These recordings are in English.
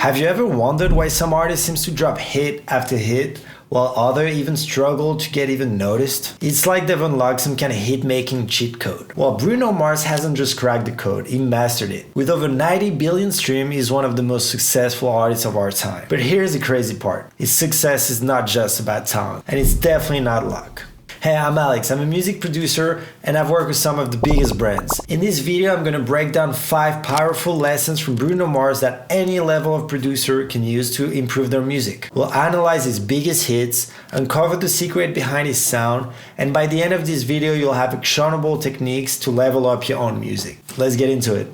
Have you ever wondered why some artists seem to drop hit after hit, while others even struggle to get even noticed? It's like they've unlocked some kind of hit-making cheat code. Well, Bruno Mars hasn't just cracked the code, he mastered it. With over 90 billion streams, he's one of the most successful artists of our time. But here's the crazy part. His success is not just about talent, and it's definitely not luck. Hey, I'm Alex, I'm a music producer and I've worked with some of the biggest brands. In this video, I'm gonna break down 5 powerful lessons from Bruno Mars that any level of producer can use to improve their music. We'll analyze his biggest hits, uncover the secret behind his sound, and by the end of this video, you'll have actionable techniques to level up your own music. Let's get into it.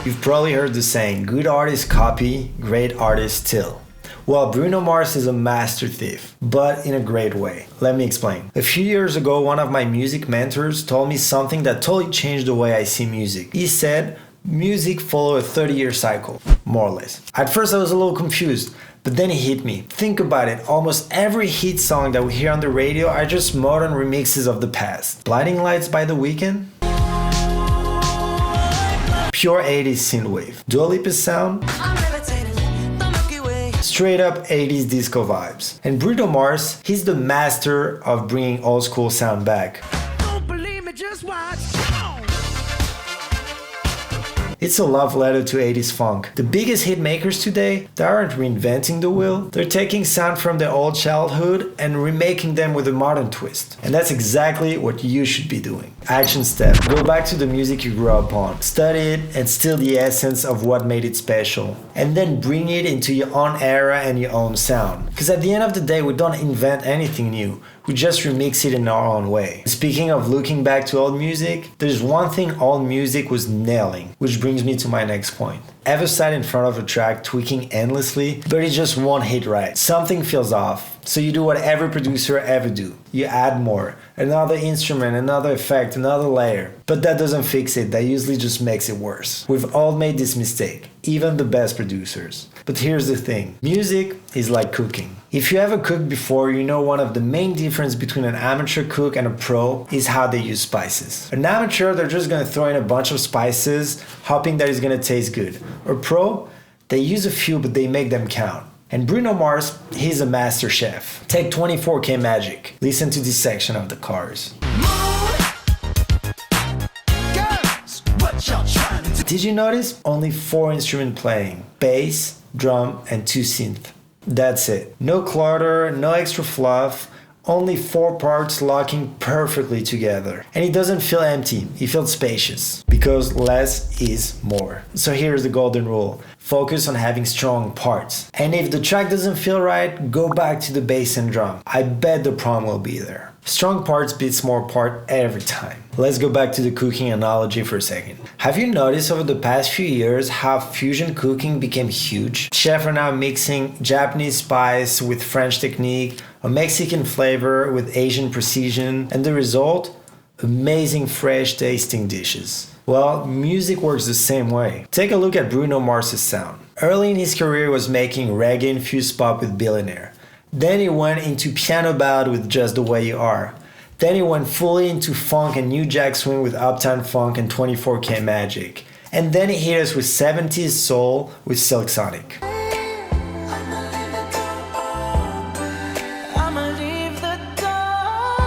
You've probably heard the saying, good artists copy, great artists steal. Well, Bruno Mars is a master thief, but in a great way. Let me explain. A few years ago, one of my music mentors told me something that totally changed the way I see music. He said, music follows a 30-year cycle, more or less. At first, I was a little confused, but then it hit me. Think about it, almost every hit song that we hear on the radio are just modern remixes of the past. Blinding Lights by The Weeknd? Pure 80s synthwave. Dua Lipa's sound? Straight up 80s disco vibes. And Bruno Mars, he's the master of bringing old school sound back. Don't believe me, just watch. It's a love letter to 80s funk. The biggest hit makers today, they aren't reinventing the wheel, they're taking sound from their old childhood and remaking them with a modern twist. And that's exactly what you should be doing. Action step. Go back to the music you grew up on. Study it and steal the essence of what made it special. And then bring it into your own era and your own sound. Because at the end of the day, we don't invent anything new. We just remix it in our own way. Speaking of looking back to old music, there's one thing old music was nailing, which brings me to my next point. Ever sat in front of a track tweaking endlessly, but it just won't hit right? Something feels off. So you do what every producer ever do. You add more, another instrument, another effect, another layer. But that doesn't fix it, that usually just makes it worse. We've all made this mistake, even the best producers. But here's the thing, music is like cooking. If you ever cooked before, you know one of the main differences between an amateur cook and a pro is how they use spices. An amateur, they're just gonna throw in a bunch of spices, hoping that it's gonna taste good. A pro, they use a few but they make them count. And Bruno Mars, he's a master chef. Take 24K Magic. Listen to this section of the chorus. Did you notice? Only 4 instruments playing. Bass, drum, and 2 synth. That's it. No clutter, no extra fluff. Only 4 parts locking perfectly together. And it doesn't feel empty, it feels spacious. Because less is more. So here's the golden rule. Focus on having strong parts. And if the track doesn't feel right, go back to the bass and drum. I bet the problem will be there. Strong parts beats more part every time. Let's go back to the cooking analogy for a second. Have you noticed over the past few years how fusion cooking became huge? Chefs are now mixing Japanese spice with French technique, a Mexican flavor with Asian precision, and the result? Amazing fresh tasting dishes. Well, music works the same way. Take a look at Bruno Mars' sound. Early in his career he was making reggae-infused pop with Billionaire. Then he went into piano ballad with Just the Way You Are. Then he went fully into funk and New Jack Swing with Uptown Funk and 24K Magic. And then he hit us with 70s soul with Silk Sonic.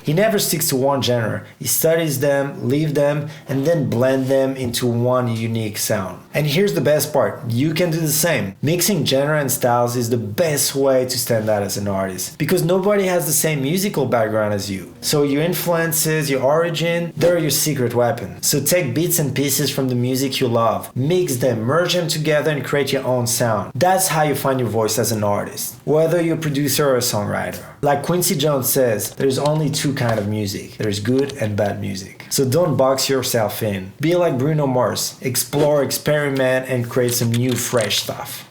He never sticks to one genre. He studies them, leave them, and then blend them into one unique sound. And here's the best part, you can do the same. Mixing genre and styles is the best way to stand out as an artist, because nobody has the same musical background as you. So your influences, your origin, they're your secret weapon. So take bits and pieces from the music you love, mix them, merge them together and create your own sound. That's how you find your voice as an artist, whether you're a producer or a songwriter. Like Quincy Jones says, there's only 2 kinds of music. There's good and bad music. So don't box yourself in. Be like Bruno Mars. Explore, experiment, and create some new fresh stuff.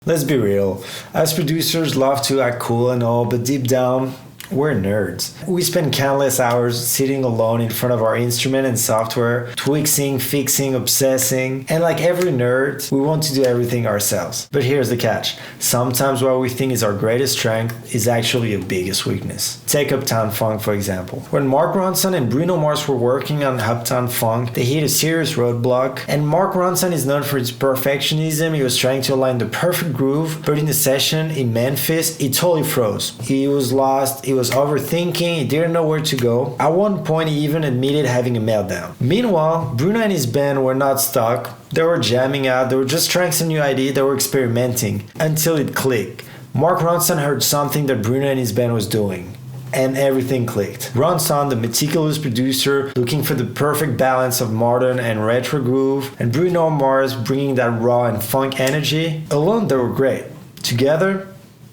Let's be real. As producers love to act cool and all, but deep down, We're nerds. We spend countless hours sitting alone in front of our instrument and software, tweaking, fixing, obsessing, and like every nerd, we want to do everything ourselves. But here's the catch. Sometimes what we think is our greatest strength is actually your biggest weakness. Take Uptown Funk, for example. When Mark Ronson and Bruno Mars were working on Uptown Funk, they hit a serious roadblock, and Mark Ronson is known for his perfectionism. He was trying to align the perfect groove, but in the session in Memphis, it totally froze. He was lost, he was overthinking, he didn't know where to go. At one point, he even admitted having a meltdown. Meanwhile, Bruno and his band were not stuck. They were jamming out, they were just trying some new idea, they were experimenting until it clicked. Mark Ronson heard something that Bruno and his band was doing, and everything clicked. Ronson, the meticulous producer, looking for the perfect balance of modern and retro groove, and Bruno Mars bringing that raw and funk energy. Alone, they were great. Together,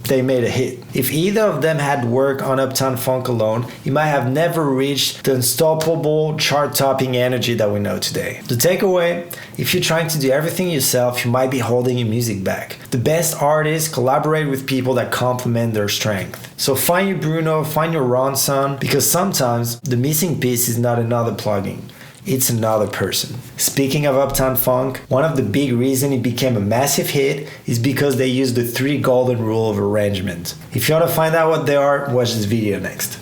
they made a hit. If either of them had worked on Uptown Funk alone, he might have never reached the unstoppable, chart-topping energy that we know today. The takeaway: if you're trying to do everything yourself, you might be holding your music back. The best artists collaborate with people that complement their strength. So find your Bruno, find your Ronson, because sometimes the missing piece is not another plugin. It's another person. Speaking of Uptown Funk, one of the big reasons it became a massive hit is because they used the 3 golden rule of arrangement. If you want to find out what they are, watch this video next.